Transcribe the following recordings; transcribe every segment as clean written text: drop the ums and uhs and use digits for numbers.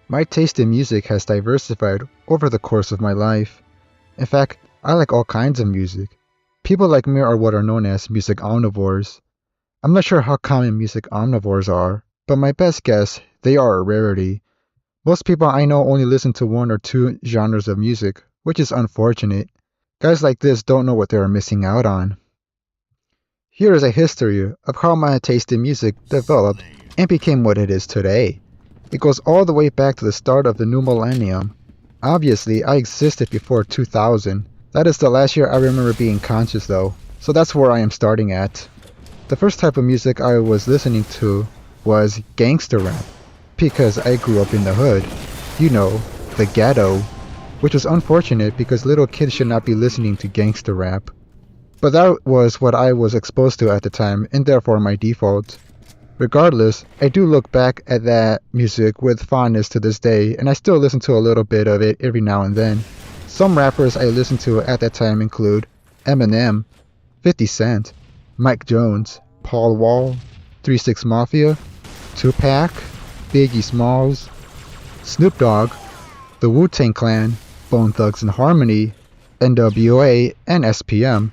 My taste in music has diversified over the course of my life. In fact, I like all kinds of music. People like me are what are known as music omnivores. I'm not sure how common music omnivores are, but my best guess, they are a rarity. Most people I know only listen to one or two genres of music, which is unfortunate. Guys like this don't know what they are missing out on. Here is a history of how my taste in music developed and became what it is today. It goes all the way back to the start of the new millennium. Obviously, I existed before 2000. That is the last year I remember being conscious though, so that's where I am starting at. The first type of music I was listening to was gangster rap, because I grew up in the hood. You know, the ghetto. Which was unfortunate because little kids should not be listening to gangster rap. But that was what I was exposed to at the time, and therefore my default. Regardless, I do look back at that music with fondness to this day, and I still listen to a little bit of it every now and then. Some rappers I listened to at that time include Eminem, 50 Cent, Mike Jones, Paul Wall, 3 6 Mafia, Tupac, Biggie Smalls, Snoop Dogg, the Wu-Tang Clan, Bone Thugs-n-Harmony, NWA, and SPM.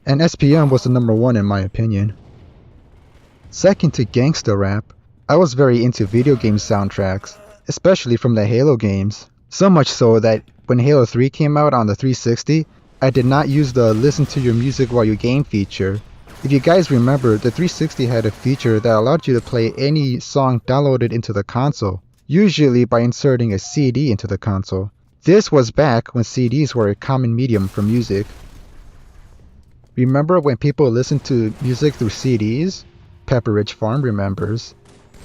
And SPM was the number one in my opinion. Second to gangsta rap, I was very into video game soundtracks, especially from the Halo games. So much so that when Halo 3 came out on the 360, I did not use the listen to your music while you game feature. If you guys remember, the 360 had a feature that allowed you to play any song downloaded into the console, usually by inserting a CD into the console. This was back when CDs were a common medium for music. Remember when people listened to music through CDs? Pepper Ridge Farm remembers.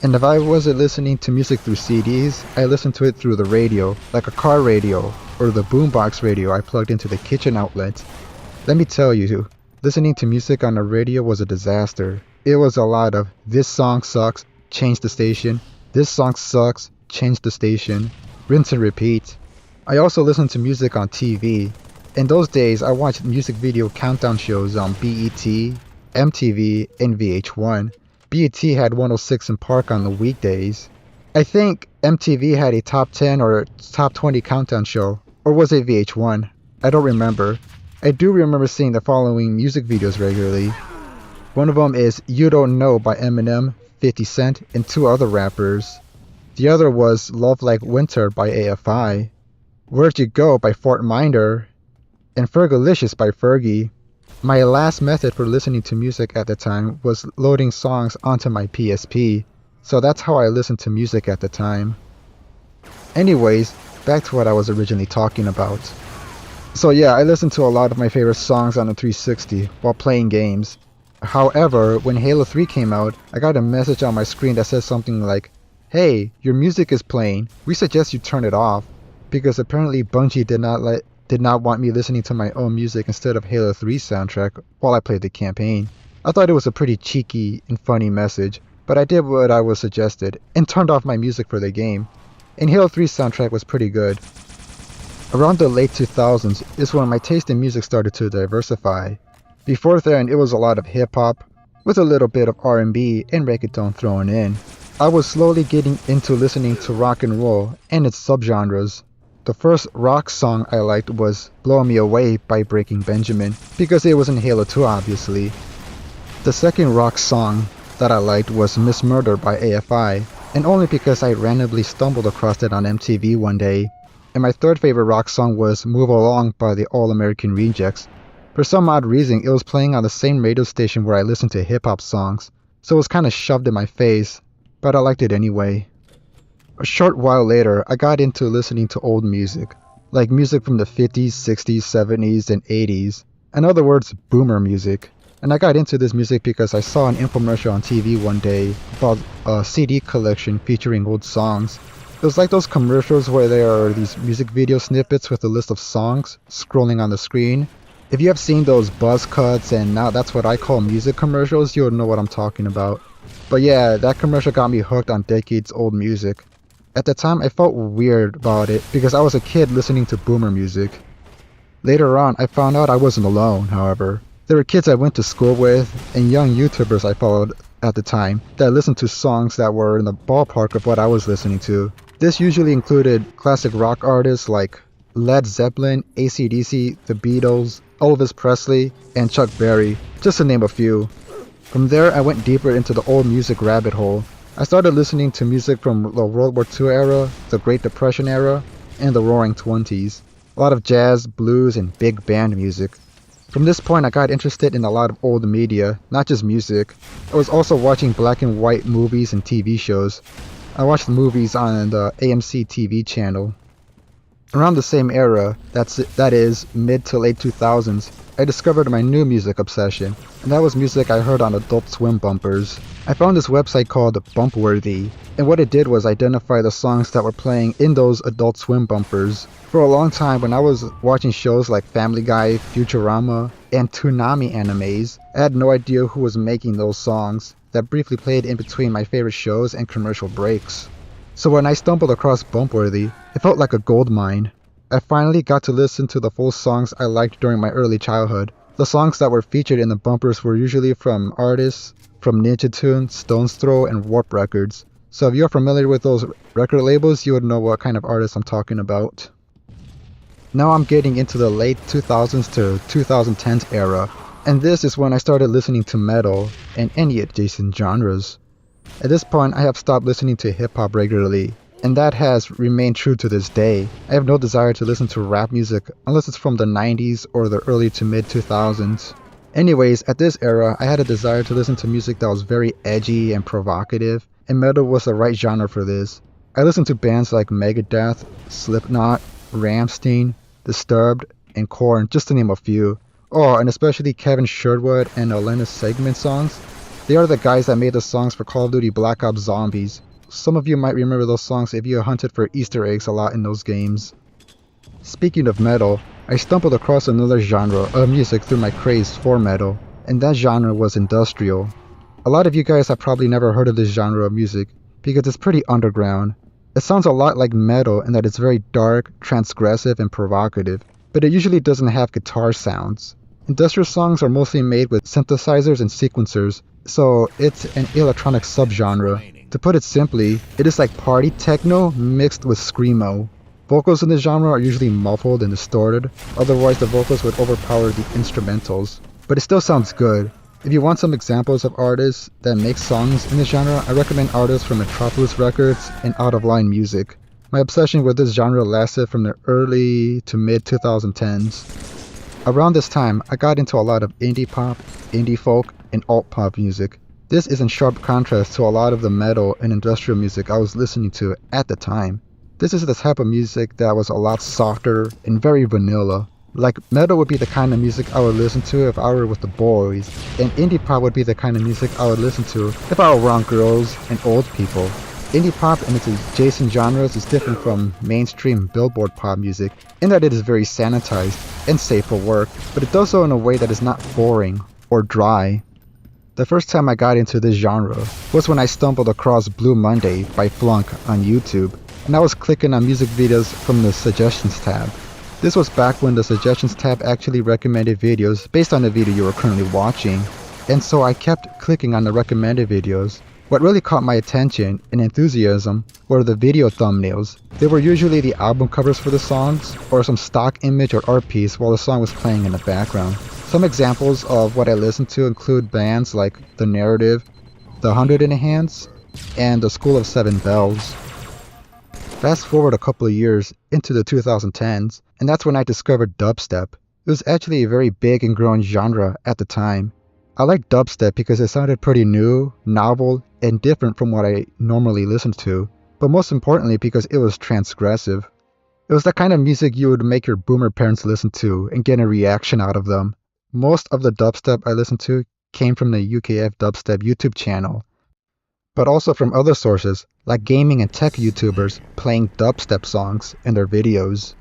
And if I wasn't listening to music through CDs, I listened to it through the radio, like a car radio, or the boombox radio I plugged into the kitchen outlet. Let me tell you, listening to music on the radio was a disaster. It was a lot of, this song sucks, change the station, this song sucks, change the station, rinse and repeat. I also listened to music on TV. In those days, I watched music video countdown shows on BET, MTV, and VH1. BET had 106 & Park on the weekdays. I think MTV had a top 10 or top 20 countdown show, or was it VH1? I don't remember. I do remember seeing the following music videos regularly. One of them is You Don't Know by Eminem, 50 Cent, and two other rappers. The other was Love Like Winter by AFI, Where'd You Go by Fort Minor, and Fergalicious by Fergie. My last method for listening to music at the time was loading songs onto my PSP, so that's how I listened to music at the time. Anyways, back to what I was originally talking about. So yeah, I listened to a lot of my favorite songs on the 360 while playing games. However, when Halo 3 came out, I got a message on my screen that said something like, "Hey, your music is playing. We suggest you turn it off." Because apparently Bungie did not want me listening to my own music instead of Halo 3's soundtrack while I played the campaign. I thought it was a pretty cheeky and funny message, but I did what I was suggested and turned off my music for the game. And Halo 3's soundtrack was pretty good. Around the late 2000s is when my taste in music started to diversify. Before then, it was a lot of hip-hop, with a little bit of R&B and reggaeton thrown in. I was slowly getting into listening to rock and roll and its subgenres. The first rock song I liked was Blow Me Away by Breaking Benjamin, because it was in Halo 2 obviously. The second rock song that I liked was Miss Murder by AFI, and only because I randomly stumbled across it on MTV one day. And my third favorite rock song was Move Along by the All American Rejects. For some odd reason, it was playing on the same radio station where I listened to hip-hop songs, so it was kinda shoved in my face, but I liked it anyway. A short while later, I got into listening to old music, like music from the 50s, 60s, 70s, and 80s. In other words, boomer music. And I got into this music because I saw an infomercial on TV one day about a CD collection featuring old songs. It was like those commercials where there are these music video snippets with a list of songs scrolling on the screen. If you have seen those buzz cuts, and now that's what I call music commercials, you'll know what I'm talking about. But yeah, that commercial got me hooked on decades old music. At the time, I felt weird about it because I was a kid listening to boomer music. Later on, I found out I wasn't alone, however. There were kids I went to school with and young YouTubers I followed at the time that listened to songs that were in the ballpark of what I was listening to. This usually included classic rock artists like Led Zeppelin, AC/DC, The Beatles, Elvis Presley, and Chuck Berry, just to name a few. From there, I went deeper into the old music rabbit hole. I started listening to music from the World War II era, the Great Depression era, and the Roaring Twenties. A lot of jazz, blues, and big band music. From this point, I got interested in a lot of old media, not just music. I was also watching black and white movies and TV shows. I watched movies on the AMC TV channel. Around the same era, that is, mid to late 2000s, I discovered my new music obsession, and that was music I heard on Adult Swim bumpers. I found this website called Bumpworthy, and what it did was identify the songs that were playing in those Adult Swim bumpers. For a long time, when I was watching shows like Family Guy, Futurama, and Toonami animes, I had no idea who was making those songs that briefly played in between my favorite shows and commercial breaks. So when I stumbled across Bumpworthy, it felt like a gold mine. I finally got to listen to the full songs I liked during my early childhood. The songs that were featured in the bumpers were usually from artists from Ninja Tune, Stone's Throw, and Warp Records. So if you're familiar with those record labels, you would know what kind of artists I'm talking about. Now I'm getting into the late 2000s to 2010s era, and this is when I started listening to metal and any adjacent genres. At this point, I have stopped listening to hip-hop regularly, and that has remained true to this day. I have no desire to listen to rap music unless it's from the 90s or the early to mid 2000s. Anyways, at this era, I had a desire to listen to music that was very edgy and provocative, and metal was the right genre for this. I listened to bands like Megadeth, Slipknot, Rammstein, Disturbed, and Korn, just to name a few. Oh, and especially Kevin Sherwood and Elena Segment songs. They are the guys that made the songs for Call of Duty Black Ops Zombies. Some of you might remember those songs if you hunted for Easter eggs a lot in those games. Speaking of metal, I stumbled across another genre of music through my craze for metal, and that genre was industrial. A lot of you guys have probably never heard of this genre of music because it's pretty underground. It sounds a lot like metal in that it's very dark, transgressive, and provocative, but it usually doesn't have guitar sounds. Industrial songs are mostly made with synthesizers and sequencers, so it's an electronic subgenre. To put it simply, it is like party techno mixed with screamo. Vocals in this genre are usually muffled and distorted, otherwise the vocals would overpower the instrumentals. But it still sounds good. If you want some examples of artists that make songs in this genre, I recommend artists from Metropolis Records and Out of Line Music. My obsession with this genre lasted from the early to mid 2010s. Around this time, I got into a lot of indie pop, indie folk, and alt pop music. This is in sharp contrast to a lot of the metal and industrial music I was listening to at the time. This is the type of music that was a lot softer and very vanilla. Like, metal would be the kind of music I would listen to if I were with the boys, and indie pop would be the kind of music I would listen to if I were around girls and old people. Indie pop and its adjacent genres is different from mainstream billboard pop music in that it is very sanitized and safe for work, but it does so in a way that is not boring or dry. The first time I got into this genre was when I stumbled across Blue Monday by Flunk on YouTube, and I was clicking on music videos from the Suggestions tab. This was back when the Suggestions tab actually recommended videos based on the video you were currently watching, and so I kept clicking on the recommended videos. What really caught my attention and enthusiasm were the video thumbnails. They were usually the album covers for the songs, or some stock image or art piece while the song was playing in the background. Some examples of what I listened to include bands like The Narrative, The 100 in a Hands, and The School of Seven Bells. Fast forward a couple of years into the 2010s, and that's when I discovered dubstep. It was actually a very big and growing genre at the time. I liked dubstep because it sounded pretty new, novel, and different from what I normally listened to, but most importantly because it was transgressive. It was the kind of music you would make your boomer parents listen to and get a reaction out of them. Most of the dubstep I listened to came from the UKF Dubstep YouTube channel, but also from other sources like gaming and tech YouTubers playing dubstep songs in their videos.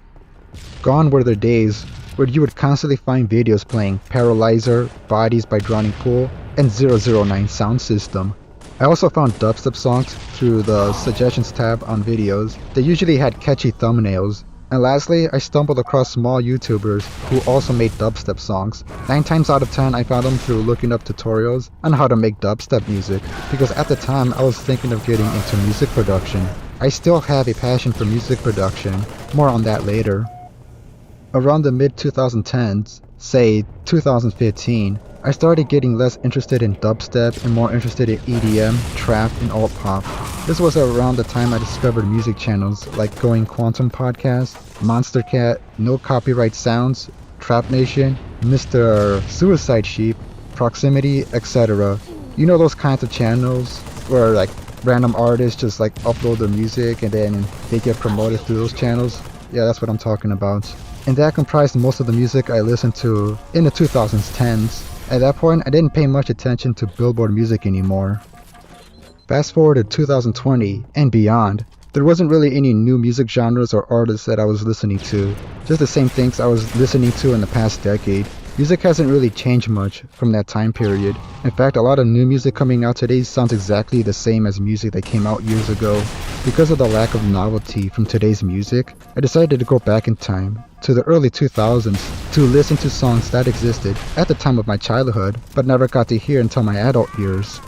Gone were the days where you would constantly find videos playing Paralyzer, Bodies by Drowning Pool, and 009 Sound System. I also found dubstep songs through the Suggestions tab on videos. They usually had catchy thumbnails. And lastly, I stumbled across small YouTubers who also made dubstep songs. 9 times out of 10 I found them through looking up tutorials on how to make dubstep music, because at the time I was thinking of getting into music production. I still have a passion for music production, more on that later. Around the mid 2010s, say 2015, I started getting less interested in dubstep and more interested in EDM, trap, and alt pop. This was around the time I discovered music channels like Going Quantum Podcast, Monster Cat, No Copyright Sounds, Trap Nation, Mr. Suicide Sheep, Proximity, etc. You know those kinds of channels where like random artists just like upload their music and then they get promoted through those channels? Yeah, that's what I'm talking about. And that comprised most of the music I listened to in the 2010s. At that point, I didn't pay much attention to Billboard music anymore. Fast forward to 2020 and beyond, there wasn't really any new music genres or artists that I was listening to, just the same things I was listening to in the past decade. Music hasn't really changed much from that time period. In fact, a lot of new music coming out today sounds exactly the same as music that came out years ago. Because of the lack of novelty from today's music, I decided to go back in time, to the early 2000s, to listen to songs that existed at the time of my childhood, but never got to hear until my adult years.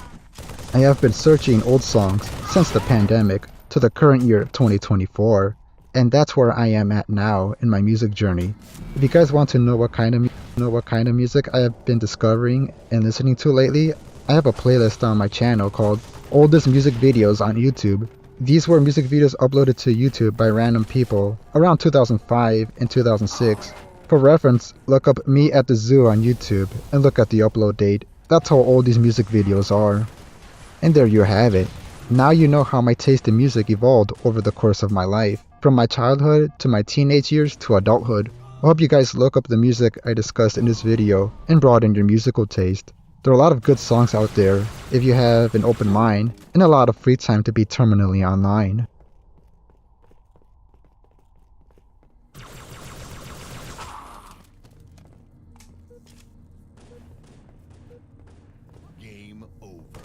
I have been searching old songs since the pandemic to the current year 2024, and that's where I am at now in my music journey. If you guys want to know what kind of music I have been discovering and listening to lately, I have a playlist on my channel called Oldest Music Videos on YouTube. These were music videos uploaded to YouTube by random people around 2005 and 2006. For reference, look up Me at the Zoo on YouTube and look at the upload date. That's how old these music videos are. And there you have it. Now you know how my taste in music evolved over the course of my life, from my childhood to my teenage years to adulthood. I hope you guys look up the music I discussed in this video and broaden your musical taste. There are a lot of good songs out there if you have an open mind and a lot of free time to be terminally online. Game over.